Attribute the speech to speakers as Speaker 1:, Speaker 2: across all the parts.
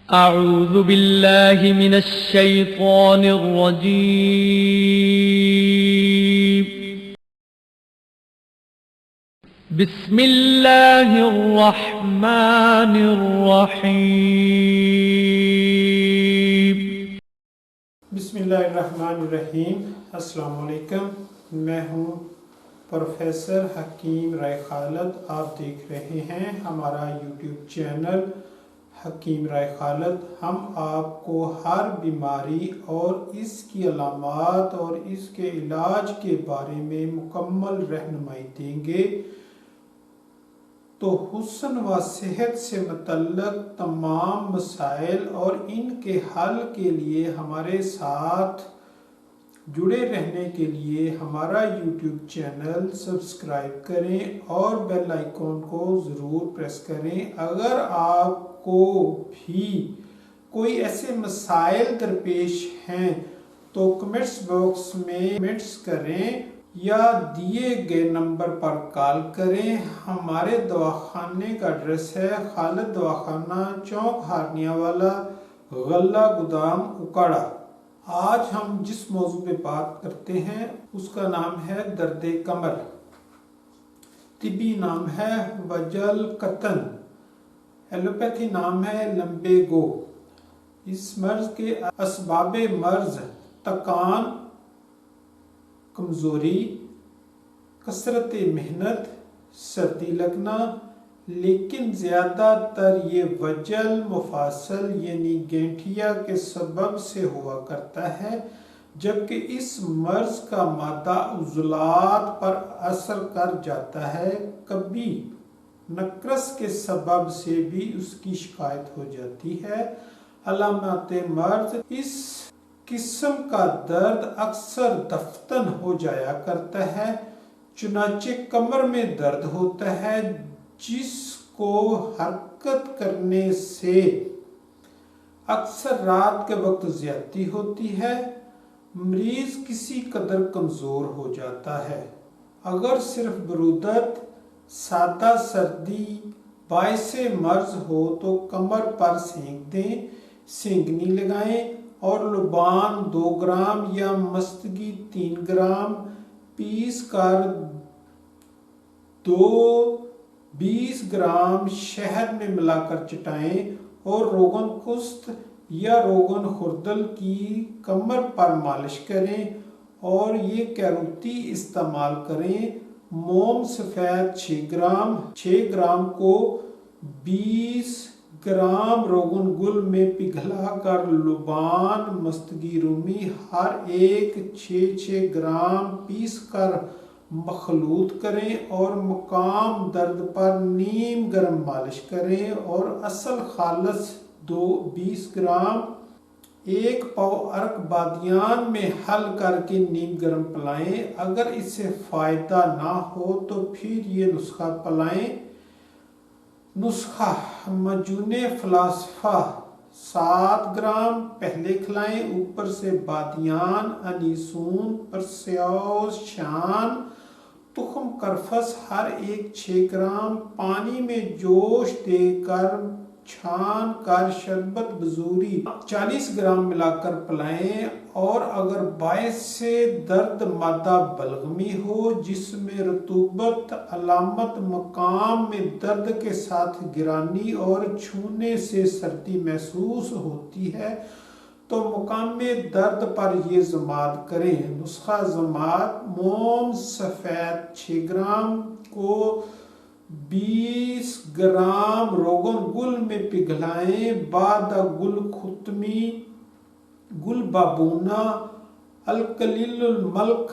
Speaker 1: أعوذ بالله من الشيطان الرجيم. بسم الله الرحمن الرحيم.
Speaker 2: بسم اللہ الرحمن الرحیم. السلام علیکم. میں ہوں پروفیسر حکیم رائے خالد. آپ دیکھ رہے ہیں ہمارا یوٹیوب چینل حکیم رائے خالد. ہم آپ کو ہر بیماری اور اس کی علامات اور اس کے علاج کے بارے میں مکمل رہنمائی دیں گے. تو حسن و صحت سے متعلق تمام مسائل اور ان کے حل کے لیے ہمارے ساتھ جڑے رہنے کے لیے ہمارا یوٹیوب چینل سبسکرائب کریں اور بیل آئیکن کو ضرور پریس کریں. اگر آپ کو بھی کوئی ایسے مسائل درپیش ہیں تو کمنٹس باکس میں کمنٹس کریں یا دیے گئے نمبر پر کال کریں. ہمارے دواخانے کا ایڈریس ہے خالد دواخانہ، چوک ہارنیہ والا، غلہ گودام، اکاڑا. آج ہم جس موضوع پہ بات کرتے ہیں اس کا نام ہے درد کمر. طبی نام ہے وجل قطن، ایلوپیتھی نام ہے لمبیگو. اس مرض کے اسباب مرض تکان، کمزوری، کثرت محنت، سردی لگنا، لیکن زیادہ تر یہ وجل مفاصل یعنی گینٹھیا کے سبب سے ہوا کرتا ہے، جبکہ اس مرض کا مادہ عضلات پر اثر کر جاتا ہے. کبھی نقرس کے سبب سے بھی اس کی شکایت ہو جاتی ہے. علامات مرض: اس قسم کا درد اکثر دفتن ہو جایا کرتا ہے، چنانچہ کمر میں درد ہوتا ہے جس کو حرکت کرنے سے اکثر رات کے وقت زیادتی ہوتی ہے. مریض کسی قدر کمزور ہو جاتا ہے. اگر صرف برودت، سادہ سردی باعث مرض ہو تو کمر پر سینک دیں، سینگنی لگائیں اور لبان 2 گرام یا مستگی 3 گرام پیس کر 20 گرام شہد میں ملا کر چٹائیں اور روغن کست یا روغن خوردل کی کمر پر مالش کریں اور یہ کیروتی استعمال کریں. موم سفید 6 گرام کو 20 گرام روغن گل میں پگھلا کر لبان مستگی رومی ہر ایک 6 گرام پیس کر مخلوط کریں اور مقام درد پر نیم گرم مالش کریں اور اصل خالص 20 گرام 1 پاؤ عرق بادیان میں حل کر کے نیم گرم پلائیں. اگر اس سے فائدہ نہ ہو تو پھر یہ نسخہ پلائیں. نسخہ: مجون فلاسفہ 7 گرام پہلے کھلائیں، اوپر سے بادیان، انیسون، پرسیوس، شان، تخم کرفس ہر ایک 6 گرام پانی میں جوش دے کر چھان کر شربت بزوری 40 گرام ملا کر پلائیں. اور اگر باعث درد مادہ بلغمی ہو جس میں رطوبت علامت مقام میں درد کے ساتھ گرانی اور چھونے سے سردی محسوس ہوتی ہے تو مقام درد پر یہ ضماد کریں. نسخہ ضماد: موم سفید 6 گرام کو 20 گرام روغن گل میں پگھلائیں. بعد گل ختمی، گل بابونا، الکلیل الملک،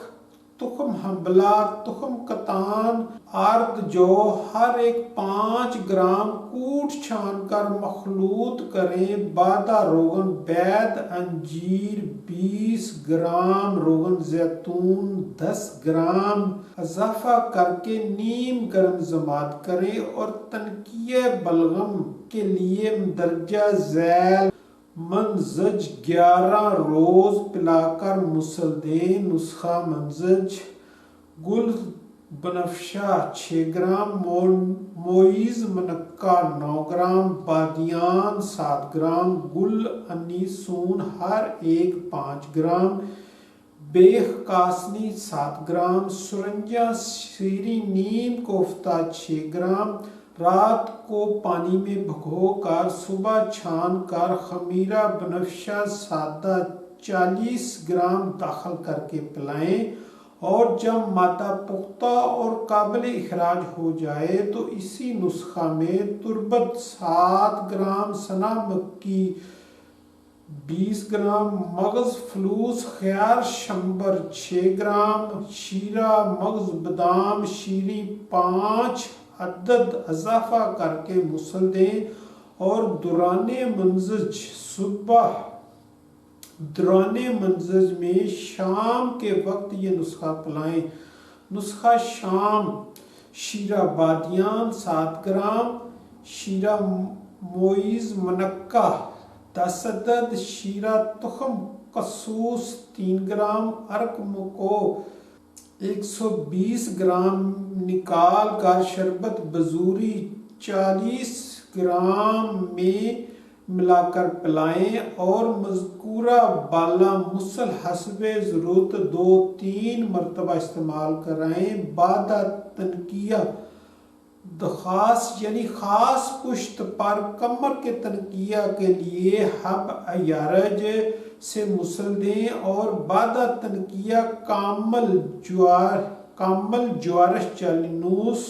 Speaker 2: تخم حنبلہ، تخم کتان، آرد جو ہر ایک 5 گرام کوٹ چھان کر مخلوط کریں. بادہ روغن بید انجیر 20 گرام روغن زیتون 10 گرام اضافہ کر کے نیم گرم ضماد کریں اور تنکیہ بلغم کے لیے مندرجہ ذیل منزج 11 روز پلا کر مسل دیں. نسخہ منزج: گل بنفشہ 6 گرام، موئز منقہ 9 گرام، بادیان 7 گرام، گل انیسون ہر ایک 5 گرام، بیخ کاسنی 7 گرام، سرنجہ شیریں نیم کوفتہ 6 گرام، رات کو پانی میں بھگو کر صبح چھان کر خمیرہ بنفشہ سادہ 40 گرام داخل کر کے پلائیں، اور جب مادہ پختہ اور قابل اخراج ہو جائے تو اسی نسخہ میں تربت 7 گرام، سنا مکی 20 گرام، مغز فلوس خیار شمبر 6 گرام، شیرہ مغز بادام شیریں 5 عدد اضافہ کر کے مسل دیں، اور دوران منزج میں شام کے وقت یہ نسخہ پلائیں۔ نسخہ شام: شیرہ بادیان 7 گرام، شیرہ موئز منقہ 10 عدد، شیرہ تخم قصوص 3 گرام، ارک مکو 120 گرام نکال کر شربت بزوری 40 گرام میں ملا کر پلائیں، اور مذکورہ بالا مسل حسب ضرورت 2-3 مرتبہ استعمال کرائیں۔ بعد تنقیہ خاص پشت پر کمر کے تنقیہ کے لیے حب ایارج سے مسل دیں، اور بعد تنقیہ کامل جوارش چالنوس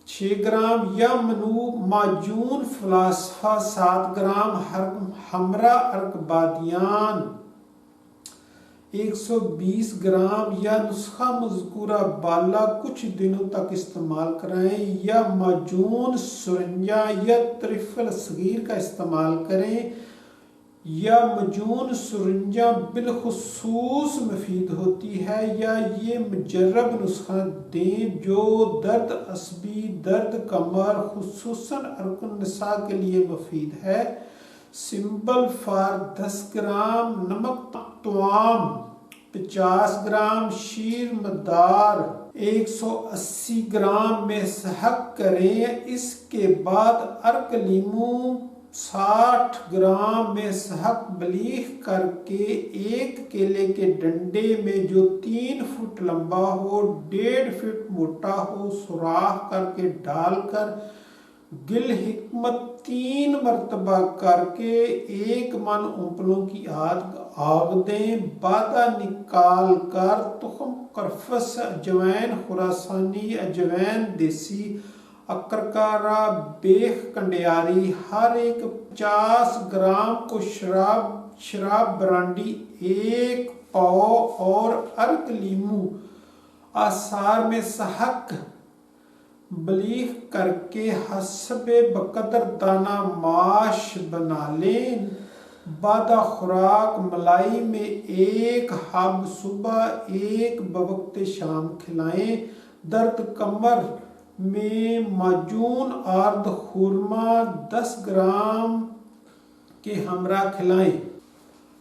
Speaker 2: 6 گرام، یا معجون فلاسفہ 7 گرام، ہمراہ ارک بادیان 120 گرام، یا نسخہ مذکورہ بالا کچھ دنوں تک استعمال کرائیں، یا معجون سرنجہ یا ترفل صغیر کا استعمال کریں، یا معجون سرنجہ بالخصوص مفید ہوتی ہے، یا یہ مجرب نسخہ دیں جو درد عصبی، درد کمر، خصوصاً ارک النساء کے لیے مفید ہے۔ سمبل فار 10 گرام، نمک توام 50 گرام، شیر مدار 180 گرام میں سحق کریں۔ اس کے بعد ارک لیمو 60 گرام میں سحق بلیغ کر کے ایک کیلے کے ڈنڈے میں جو 3 فٹ لمبا ہو 1.5 فٹ موٹا ہو سوراخ کر کے ڈال کر گل حکمت 3 مرتبہ کر کے 1 من امپلوں کی آگ دیں۔ بادہ نکال کر تخم کرفس، اجوین خراسانی، اجوین دیسی، اکرکارا، بیخ کنڈیاری ہر ایک 50 گرام کو شراب برانڈی 1 پاؤ، اور ارک لیمو آثار میں سحق بلیغ کر کے حسب بقدر دانہ ماش بنا لیں۔ بادہ خوراک ملائی میں 1 حب صبح 1 بوقت شام کھلائیں۔ درد کمر میں معجون آرد خورما 10 گرام کے ہمراہ کھلائیں۔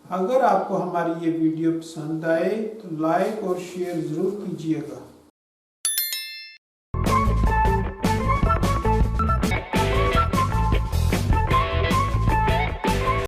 Speaker 2: اگر آپ کو ہماری یہ ویڈیو پسند آئے تو لائک اور شیئر ضرور کیجیے گا۔